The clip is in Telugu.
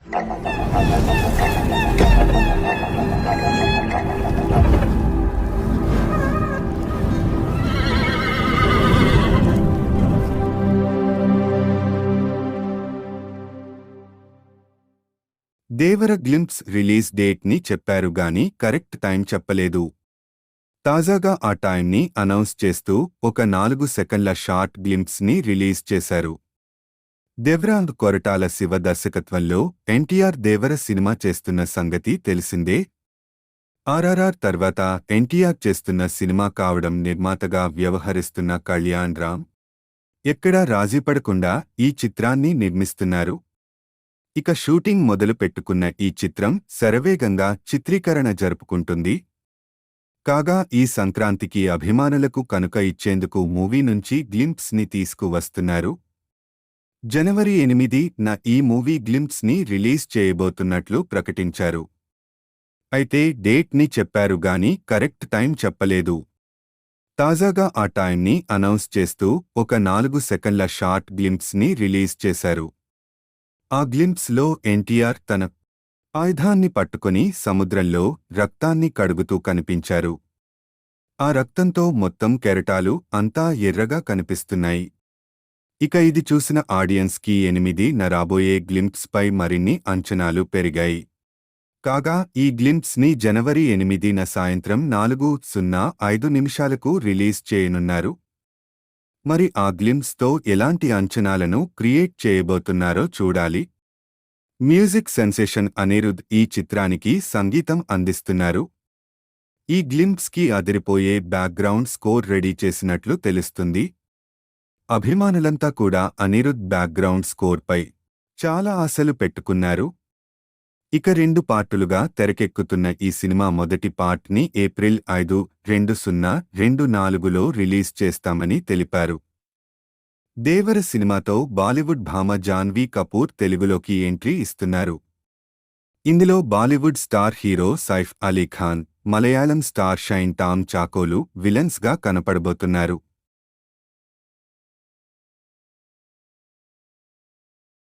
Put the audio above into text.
దేవర గ్లింప్స్ రిలీజ్ డేట్ ని చెప్పారు గాని కరెక్ట్ టైం చెప్పలేదు. తాజాగా ఆ టైంని అనౌన్స్ చేస్తూ ఒక 4 సెకన్ల షార్ట్ గ్లింప్స్ ని రిలీజ్ చేశారు. దేవరాంగ్ కొరటాల శివ దర్శకత్వంలో ఎన్టీఆర్ దేవర సినిమా చేస్తున్న సంగతి తెలిసిందే. ఆర్ఆర్ఆర్ తర్వాత ఎన్టీఆర్ చేస్తున్న సినిమా కావడం నిర్మాతగా వ్యవహరిస్తున్న కళ్యాణ్ రామ్ ఎక్కడా రాజీపడకుండా ఈ చిత్రాన్ని నిర్మిస్తున్నారు. ఇక షూటింగ్ మొదలు పెట్టుకున్న ఈ చిత్రం శరవేగంగా చిత్రీకరణ జరుపుకుంటుంది. కాగా ఈ సంక్రాంతికి అభిమానులకు కనుక ఇచ్చేందుకు మూవీ నుంచి గ్లింప్స్ ని తీసుకువస్తున్నారు. జనవరి 8న ఈ మూవీ గ్లింప్స్ ని రిలీజ్ చేయబోతున్నట్లు ప్రకటించారు. అయితే డేట్ ని చెప్పారు గాని కరెక్ట్ టైం చెప్పలేదు. తాజాగా ఆ టైంని అనౌన్స్ చేస్తూ ఒక 4 సెకన్ల షార్ట్ గ్లింప్స్ ని రిలీజ్ చేశారు. ఆ గ్లింప్స్ లో ఎన్టీఆర్ తన ఆయుధాన్ని పట్టుకొని సముద్రంలో రక్తాన్ని కడుగుతూ కనిపించారు. ఆ రక్తంతో మొత్తం కెరటాలు అంతా ఎర్రగా కనిపిస్తున్నాయి. ఇక ఇది చూసిన ఆడియన్స్ కి 8న రాబోయే గ్లింప్స్ పై మరిన్ని అంచనాలు పెరిగాయి. కాగా ఈ గ్లింప్స్ ని జనవరి 8న సాయంత్రం 4:05 రిలీజ్ చేయనున్నారు. మరి ఆ గ్లింప్స్ తో ఎలాంటి అంచనాలను క్రియేట్ చేయబోతున్నారో చూడాలి. మ్యూజిక్ సెన్సేషన్ అనిరుద్ ఈ చిత్రానికి సంగీతం అందిస్తున్నారు. ఈ గ్లింప్స్ కి అదిరిపోయే బ్యాక్గ్రౌండ్ స్కోర్ రెడీ చేసినట్లు తెలుస్తుంది. అభిమానులంతా కూడా అనిరుద్ బ్యాక్గ్రౌండ్ స్కోర్ పై చాలా ఆశలు పెట్టుకున్నారు. ఇక 2 పార్టులుగా తెరకెక్కుతున్న ఈ సినిమా మొదటి పార్ట్ ని ఏప్రిల్ 5, 2024లో రిలీజ్ చేస్తామని తెలిపారు. దేవర సినిమాతో బాలీవుడ్ భామ జాన్వీ కపూర్ తెలుగులోకి ఎంట్రీ ఇస్తున్నారు. ఇందులో Bollywood star hero Saif Ali Khan, Malayalam star Shine Tom చాకోలు విలన్స్ గా కనపడబోతున్నారు.